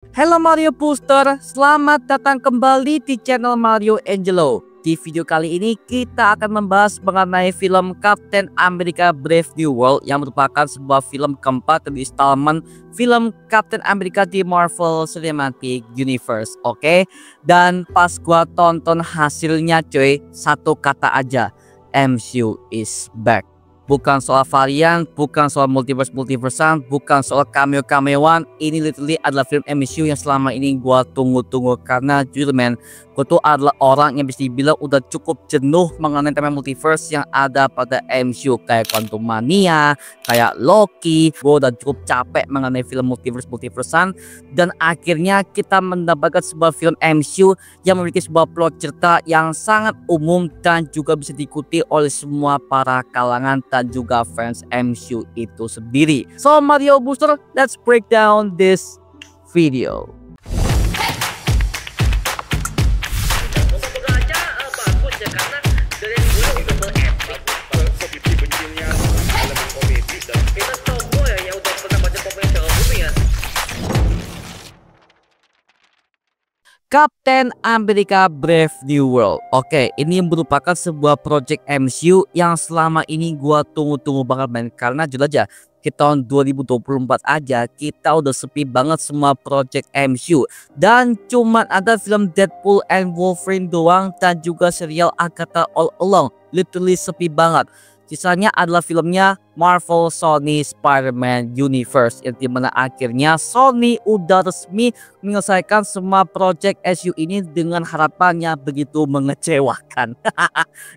Halo Mario Booster, selamat datang kembali di channel Mario Angelo. Di video kali ini kita akan membahas mengenai film Captain America Brave New World yang merupakan sebuah film keempat dari installment film Captain America di Marvel Cinematic Universe. Oke, dan pas gua tonton hasilnya cuy, satu kata aja, MCU is back. Bukan soal varian, bukan soal multiverse-multiversean, bukan soal cameo-cameoan. Ini literally adalah film MCU yang selama ini gua tunggu-tunggu. Karena jujur men, gue tuh adalah orang yang bisa dibilang udah cukup jenuh mengenai tema multiverse yang ada pada MCU. Kayak Quantum Mania, kayak Loki. Gue udah cukup capek mengenai film multiverse-multiversean. Dan akhirnya kita mendapatkan sebuah film MCU yang memiliki sebuah plot cerita yang sangat umum dan juga bisa diikuti oleh semua para kalangan dan juga fans MCU itu sendiri. So Mario Booster, let's break down this video. Captain America Brave New World. Oke, ini merupakan sebuah project MCU yang selama ini gua tunggu-tunggu banget men. Karena jujur aja, di tahun 2024 aja kita udah sepi banget semua project MCU. Dan cuman ada film Deadpool and Wolverine doang dan juga serial Agatha All Along. Literally sepi banget. Sisanya adalah filmnya Marvel Sony Spider-Man Universe, yang dimana akhirnya Sony udah resmi menyelesaikan semua project MCU ini dengan harapannya begitu mengecewakan.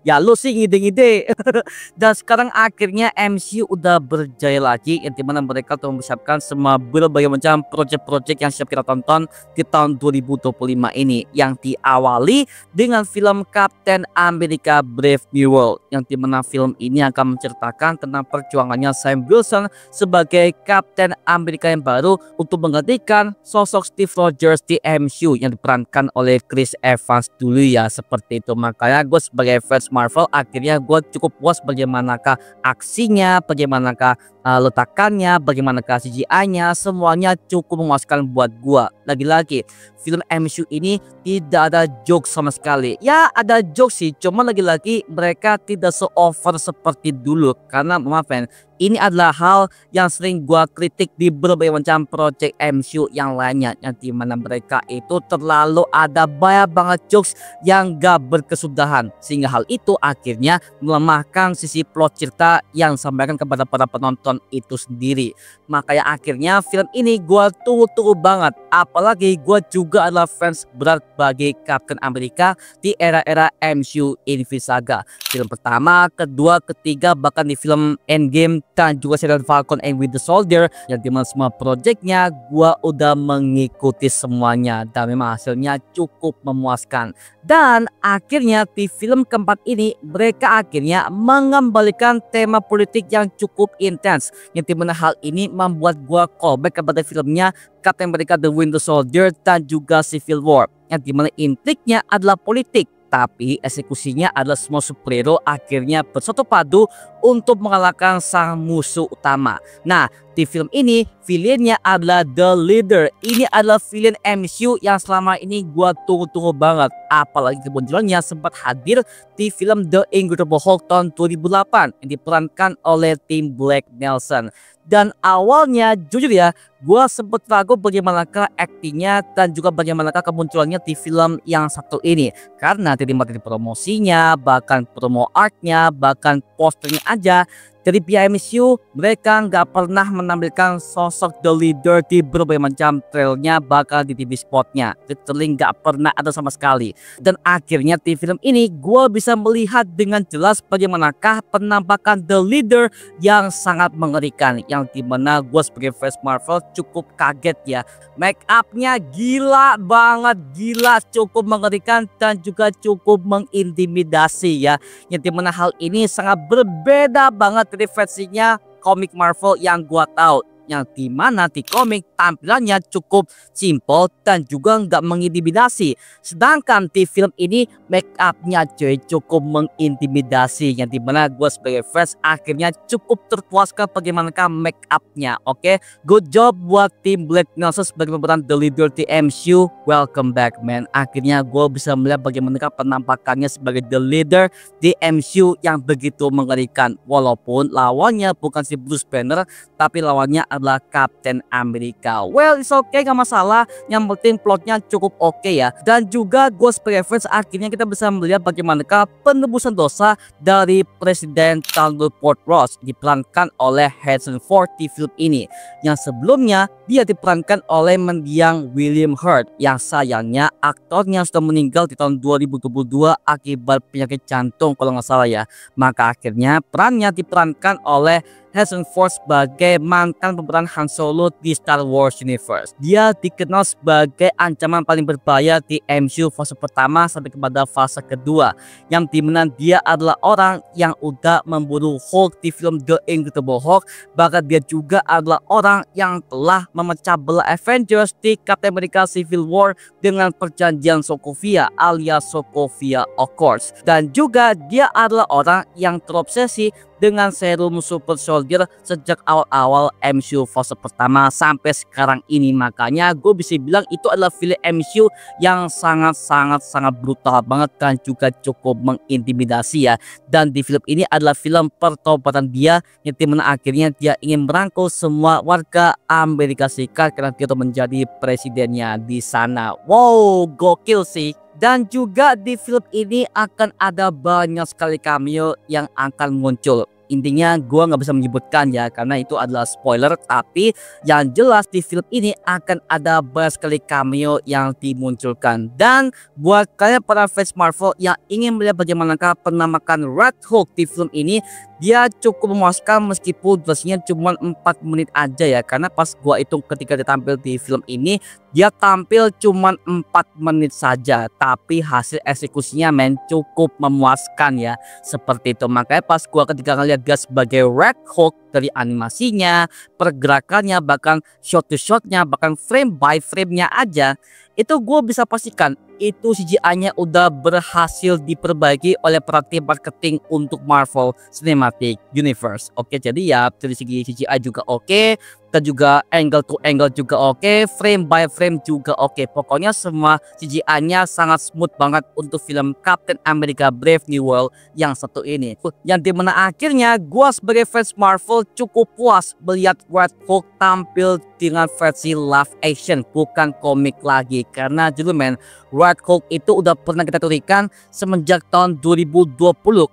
Ya lu sih ngide-ngide. Dan sekarang akhirnya MCU udah berjaya lagi, yang dimana mereka telah mempersiapkan semua berbagai macam project-project yang siap kita tonton di tahun 2025 ini, yang diawali dengan film Captain America Brave New World, yang dimana film ini akan menceritakan tentang perjuangannya Sam Wilson sebagai Captain America yang baru untuk menggantikan sosok Steve Rogers di MCU yang diperankan oleh Chris Evans dulu ya, seperti itu. Makanya gue sebagai fans Marvel akhirnya gue cukup puas bagaimanakah aksinya, bagaimanakah letakannya, bagaimanakah CGI-nya, semuanya cukup memuaskan buat gue. Lagi-lagi film MCU ini tidak ada joke sama sekali. Ya ada joke sih, cuma lagi-lagi mereka tidak se-over seperti dulu. Karena maaf men, ini adalah hal yang sering gua kritik di berbagai macam project MCU yang lainnya, yang dimana mereka itu terlalu ada banyak banget jokes yang gak berkesudahan, sehingga hal itu akhirnya melemahkan sisi plot cerita yang disampaikan kepada para penonton itu sendiri. Makanya akhirnya film ini gua tunggu-tunggu banget, apalagi gua juga adalah fans berat bagi Captain America di era-era MCU Infinity Saga. Film pertama, kedua, ketiga, bahkan di film Endgame dan juga serial Falcon and Winter Soldier, yang dimana semua projectnya gua udah mengikuti semuanya dan memang hasilnya cukup memuaskan. Dan akhirnya di film keempat ini mereka akhirnya mengembalikan tema politik yang cukup intens, yang dimana hal ini membuat gua callback kepada filmnya Captain America The Winter Soldier dan juga Civil War, yang dimana intriknya adalah politik tapi eksekusinya adalah semua superhero akhirnya bersatu padu untuk mengalahkan sang musuh utama. Nah, di film ini villainnya adalah The Leader. Ini adalah villain MCU yang selama ini gua tunggu-tunggu banget. Apalagi kemunculannya sempat hadir di film The Incredible Hulk tahun 2008 yang diperankan oleh Tim Blake Nelson. Dan awalnya jujur ya, gua sempat ragu bagaimanakah aktingnya dan juga bagaimanakah kemunculannya di film yang satu ini. Karena dari materi promosinya, bahkan promo artnya, bahkan posternya aja, dari pihak MCU mereka nggak pernah menampilkan sosok The Leader di berbagai macam trailernya, bahkan di TV spotnya. Literally nggak pernah ada sama sekali. Dan akhirnya di film ini gue bisa melihat dengan jelas bagaimanakah penampakan The Leader yang sangat mengerikan, yang dimana gue sebagai fans Marvel cukup kaget ya. Make upnya gila banget, gila, cukup mengerikan dan juga cukup mengintimidasi ya, yang dimana hal ini sangat berbeda banget dari versinya komik Marvel yang gua tahu. yang dimana di komik tampilannya cukup simple dan juga nggak mengintimidasi. Sedangkan di film ini make upnya cuy cukup mengintimidasi, yang dimana gue sebagai fans akhirnya cukup terpuaskan bagaimanakah make upnya. Oke, good job buat tim Black Nelson sebagai pemeran the leader di MCU. Welcome back man. Akhirnya gue bisa melihat bagaimanakah penampakannya sebagai the leader di MCU yang begitu mengerikan. Walaupun lawannya bukan si Bruce Banner, tapi lawannya adalah Captain America. Well, it's okay, gak masalah. Yang penting plotnya cukup oke ya. Dan juga gue sebagai fans akhirnya kita bisa melihat bagaimanakah penebusan dosa dari Presiden Donald Ford Ross diperankan oleh Harrison Ford di film ini. Yang sebelumnya dia diperankan oleh mendiang William Hurt yang sayangnya aktornya sudah meninggal di tahun 2022 akibat penyakit jantung kalau nggak salah ya. Maka akhirnya perannya diperankan oleh Harrison Ford sebagai mantan pemeran Han Solo di Star Wars Universe. Dia dikenal sebagai ancaman paling berbahaya di MCU fase pertama sampai kepada fase kedua, yang dimana dia adalah orang yang udah memburu Hulk di film The Incredible Hulk. Bahkan dia juga adalah orang yang telah memecah belah Avengers di Captain America Civil War dengan perjanjian Sokovia alias Sokovia Accords. Dan juga dia adalah orang yang terobsesi dengan serum Super Soldier sejak awal-awal MCU fase pertama sampai sekarang ini. Makanya gue bisa bilang itu adalah film MCU yang sangat brutal banget dan juga cukup mengintimidasi ya. Dan di film ini adalah film pertobatan dia, yang dimana akhirnya dia ingin merangkul semua warga Amerika Serikat karena dia menjadi presidennya di sana. Wow, gokil sih. Dan juga di film ini akan ada banyak sekali cameo yang akan muncul. Intinya gue nggak bisa menyebutkan ya karena itu adalah spoiler, tapi yang jelas di film ini akan ada banyak sekali cameo yang dimunculkan. Dan buat kalian para fans Marvel yang ingin melihat bagaimanakah penampakan Red Hulk di film ini, dia cukup memuaskan meskipun durasinya cuma 4 menit aja ya. Karena pas gua hitung ketika dia tampil di film ini, dia tampil cuma 4 menit saja, tapi hasil eksekusinya men cukup memuaskan ya. Seperti itu, makanya pas gua ketika ngeliat dia sebagai Red Hulk, dari animasinya, pergerakannya, bahkan shot to shotnya, bahkan frame by framenya aja, itu gue bisa pastikan itu CGI-nya udah berhasil diperbaiki oleh para tim marketing untuk Marvel Cinematic Universe. Oke, jadi ya dari segi CGI juga oke, dan juga angle to angle juga oke, frame by frame juga oke. Pokoknya semua CGI-nya sangat smooth banget untuk film Captain America Brave New World yang satu ini. Yang dimana akhirnya gue sebagai fans Marvel cukup puas melihat Red Hulk tampil dengan versi live action, bukan komik lagi. Karena dulu men, Red Hulk itu udah pernah kita teorikan semenjak tahun 2020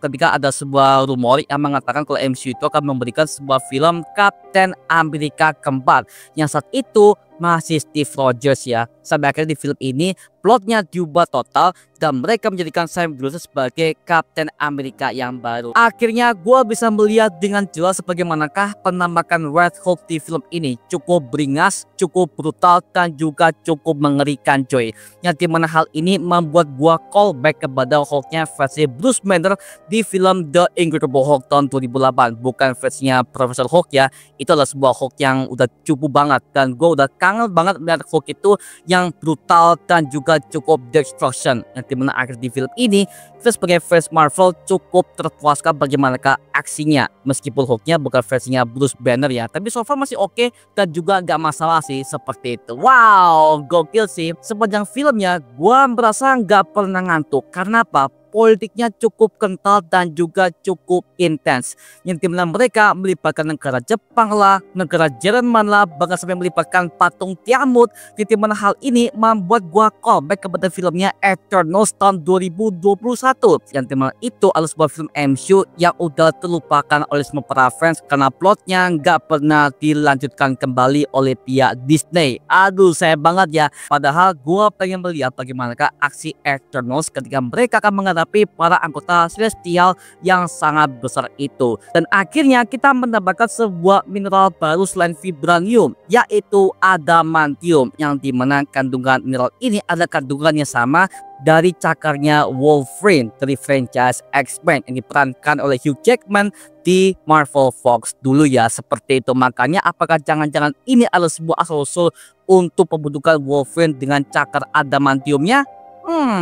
ketika ada sebuah rumor yang mengatakan kalau MCU itu akan memberikan sebuah film Captain America keempat, yang saat itu masih Steve Rogers ya. Sampai akhirnya di film ini plotnya diubah total dan mereka menjadikan Sam Wilson sebagai Captain America yang baru. Akhirnya gue bisa melihat dengan jelas bagaimanakah penampakan Red Hulk di film ini. Cukup beringas, cukup brutal, dan juga cukup mengerikan coy. Yang dimana hal ini membuat gue callback kepada Hulknya versi Bruce Banner di film The Incredible Hulk tahun 2008. Bukan versinya Profesor Hulk ya. Itu adalah sebuah Hulk yang udah cukup banget, dan gue udah kangen banget melihat Hulk itu yang brutal dan juga cukup destruction. Yang dimana akhir di film ini kita sebagai fans Marvel cukup terpuaskan bagaimanakah aksinya, meskipun Hulknya bukan versinya Bruce Banner ya, tapi so far masih oke dan juga nggak masalah sih. Seperti itu. Wow, gokil sih. Sepanjang filmnya gua merasa nggak pernah ngantuk. Karena apa? Politiknya cukup kental dan juga cukup intens, yang dimana mereka melibatkan negara Jepang lah, negara Jerman lah, bahkan sampai melibatkan patung Tiamut. Di dimana hal ini membuat gua callback kepada filmnya Eternals tahun 2021, yang dimana itu adalah sebuah film MCU yang udah terlupakan oleh semua para fans karena plotnya nggak pernah dilanjutkan kembali oleh pihak Disney. Aduh, sayang banget ya. Padahal gua pengen melihat bagaimanakah aksi Eternals ketika mereka akan mengadakan menghadapi para anggota Celestial yang sangat besar itu. Dan akhirnya kita mendapatkan sebuah mineral baru selain vibranium, yaitu adamantium, yang dimana kandungan mineral ini adalah kandungannya sama dari cakarnya Wolverine dari franchise X-Men yang diperankan oleh Hugh Jackman di Marvel Fox dulu ya, seperti itu. Makanya apakah jangan-jangan ini adalah sebuah asal-usul untuk pembentukan Wolverine dengan cakar adamantiumnya?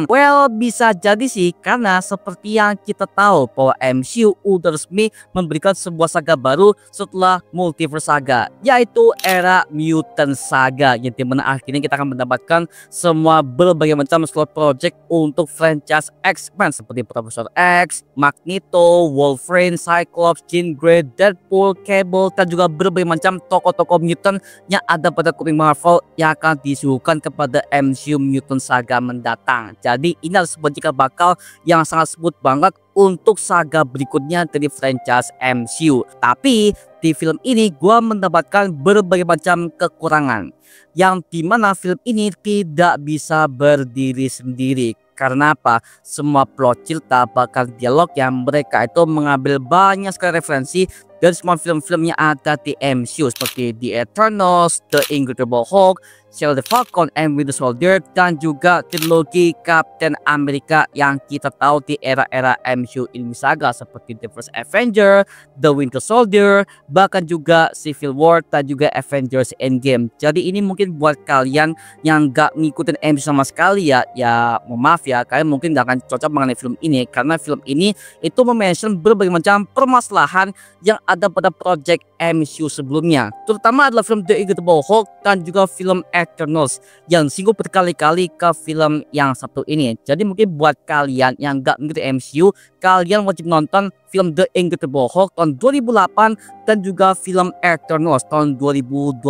Well, bisa jadi sih, karena seperti yang kita tahu bahwa MCU udah resmi memberikan sebuah saga baru setelah Multiverse Saga, yaitu era Mutant Saga, yang dimana akhirnya kita akan mendapatkan semua berbagai macam slot project untuk franchise X-Men seperti Professor X, Magneto, Wolverine, Cyclops, Jean Grey, Deadpool, Cable, dan juga berbagai macam tokoh-tokoh mutant yang ada pada komik Marvel yang akan disuguhkan kepada MCU Mutant Saga mendatang. Jadi ini adalah sebuah cikal bakal yang sangat smooth banget untuk saga berikutnya dari franchise MCU. Tapi di film ini gua mendapatkan berbagai macam kekurangan, yang dimana film ini tidak bisa berdiri sendiri. Karena apa? Semua plot cerita bahkan dialog yang mereka itu mengambil banyak sekali referensi dari semua film-film yang ada di MCU seperti The Eternals, The Incredible Hulk, Shield the Falcon and Winter Soldier, dan juga trilogi Captain America yang kita tahu di era-era MCU Ilmi Saga seperti The First Avenger, The Winter Soldier, bahkan juga Civil War dan juga Avengers Endgame. Jadi ini mungkin buat kalian yang gak ngikutin MCU sama sekali ya maaf ya, kalian mungkin gak akan cocok mengenai film ini, karena film ini itu mention berbagai macam permasalahan yang ada pada project MCU sebelumnya, terutama adalah film The Incredible Hulk dan juga film Eternals yang singgung berkali-kali ke film yang satu ini. Jadi mungkin buat kalian yang gak ngerti MCU, kalian wajib nonton film The Incredible Hulk tahun 2008 dan juga film Eternals tahun 2021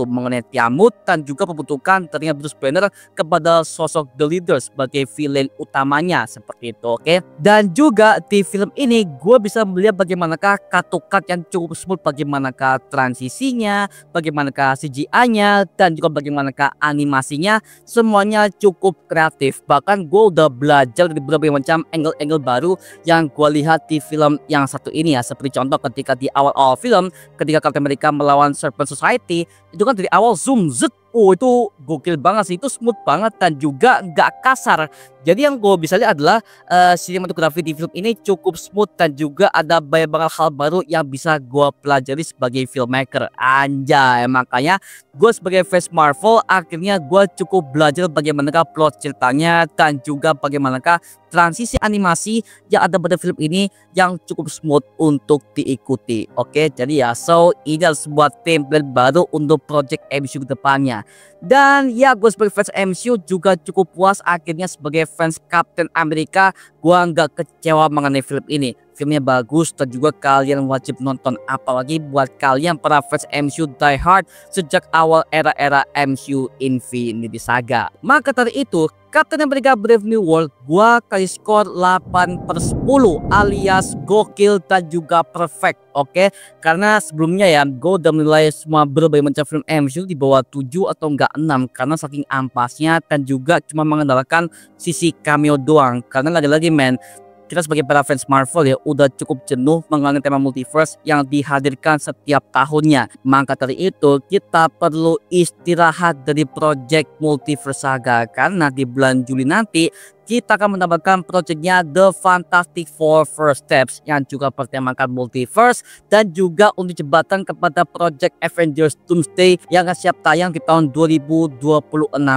mengenai Tiamut dan juga pembentukan ternyata Bruce Banner kepada sosok The Leader sebagai villain utamanya seperti itu, oke? Dan juga di film ini gue bisa melihat bagaimanakah cut yang cukup smooth, bagaimanakah transisinya, bagaimanakah CGI-nya, dan juga bagaimanakah animasinya, semuanya cukup kreatif. Bahkan gue udah belajar dari berbagai macam angle-angle baru yang gue lihat di film yang satu ini ya. Seperti contoh ketika di awal-awal film, ketika Captain America melawan Serpent Society, itu kan dari awal zoom zet, itu gokil banget sih, itu smooth banget dan juga nggak kasar. Jadi yang gue bisa lihat adalah sinematografi di film ini cukup smooth dan juga ada banyak banget hal baru yang bisa gue pelajari sebagai filmmaker. Anjay, makanya gue sebagai fans Marvel akhirnya gue cukup belajar bagaimanakah plot ceritanya dan juga bagaimanakah transisi animasi yang ada pada film ini yang cukup smooth untuk diikuti. Oke, jadi ya, so ini adalah sebuah template baru untuk project MCU ke depannya. Dan ya, gue sebagai fans MCU juga cukup puas akhirnya sebagai fans Captain America. Gue nggak kecewa mengenai film ini. Filmnya bagus dan juga kalian wajib nonton, apalagi buat kalian para fans MCU die hard sejak awal era-era MCU Infinity Saga. Maka dari itu, Captain America Brave New World gua kasih skor 8/10 alias gokil dan juga perfect, oke? Karena sebelumnya ya gue udah menilai semua berbagai macam film MCU di bawah 7 atau enggak 6 karena saking ampasnya dan juga cuma mengandalkan sisi cameo doang. Karena lagi-lagi men, kita sebagai para fans Marvel ya udah cukup jenuh mengenai tema multiverse yang dihadirkan setiap tahunnya. Maka dari itu kita perlu istirahat dari project Multiverse Saga, karena di bulan Juli nanti kita akan mendapatkan proyeknya The Fantastic Four First Steps yang juga bertemakan multiverse dan juga untuk jembatan kepada project Avengers Doomsday yang akan siap tayang di tahun 2026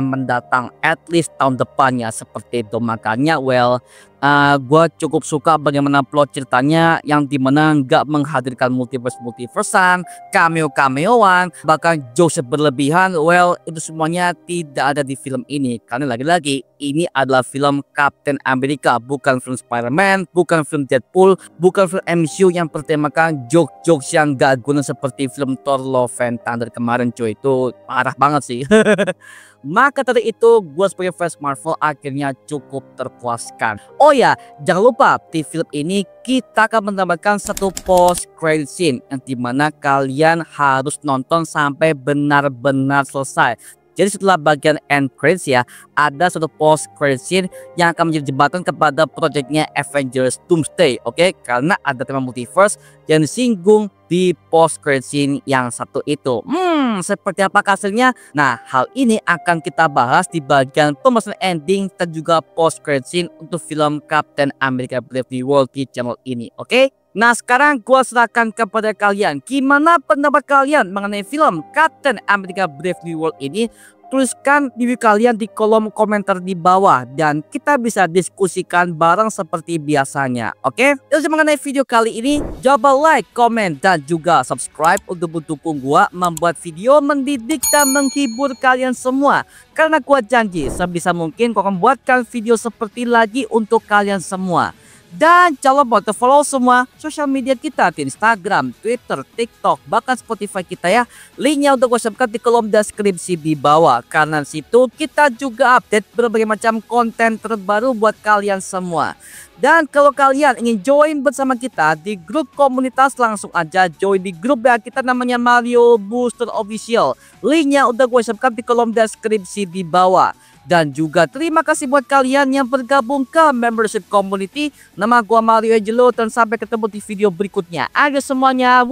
mendatang, at least tahun depannya seperti itu. Makanya gue cukup suka bagaimana plot ceritanya yang dimana nggak menghadirkan multiverse-multiversean, cameo-cameoan, bahkan jokes berlebihan. Itu semuanya tidak ada di film ini, karena lagi-lagi ini adalah film Captain America, bukan film Spider-Man, bukan film Deadpool, bukan film MCU yang bertemakan joke-jokes yang gak guna seperti film Thor Love and Thunder kemarin cuy. Itu parah banget sih. Maka dari itu gue sebagai fans Marvel akhirnya cukup terpuaskan. Oh ya, jangan lupa di film ini kita akan mendapatkan satu post credit scene yang dimana kalian harus nonton sampai benar-benar selesai. Jadi setelah bagian end credits ya, ada satu post credit scene yang akan menjadi jembatan kepada proyeknya Avengers Doomsday. Oke, karena ada tema multiverse yang disinggung di post credit scene yang satu itu. Seperti apa hasilnya? Nah, hal ini akan kita bahas di bagian pembahasan ending dan juga post credit scene untuk film Captain America Brave New World di channel ini. Oke? Nah, sekarang gua serahkan kepada kalian. Gimana pendapat kalian mengenai film Captain America Brave New World ini? Tuliskan review kalian di kolom komentar di bawah dan kita bisa diskusikan bareng seperti biasanya. Oke? Itu mengenai video kali ini. Coba like, komen, dan juga subscribe untuk mendukung gua membuat video mendidik dan menghibur kalian semua. Karena gua janji sebisa mungkin gua akan membuatkan video seperti lagi untuk kalian semua. Dan jangan lupa untuk follow semua sosial media kita di Instagram, Twitter, TikTok, bahkan Spotify kita ya. Linknya untuk gue sebutkan di kolom deskripsi di bawah. Karena situ kita juga update berbagai macam konten terbaru buat kalian semua. Dan kalau kalian ingin join bersama kita di grup komunitas, langsung aja join di grup ya kita namanya Mario Booster Official. Linknya udah gue sebutkan di kolom deskripsi di bawah. Dan juga terima kasih buat kalian yang bergabung ke membership community. Nama gua Mario Angelo dan sampai ketemu di video berikutnya. Ayo semuanya.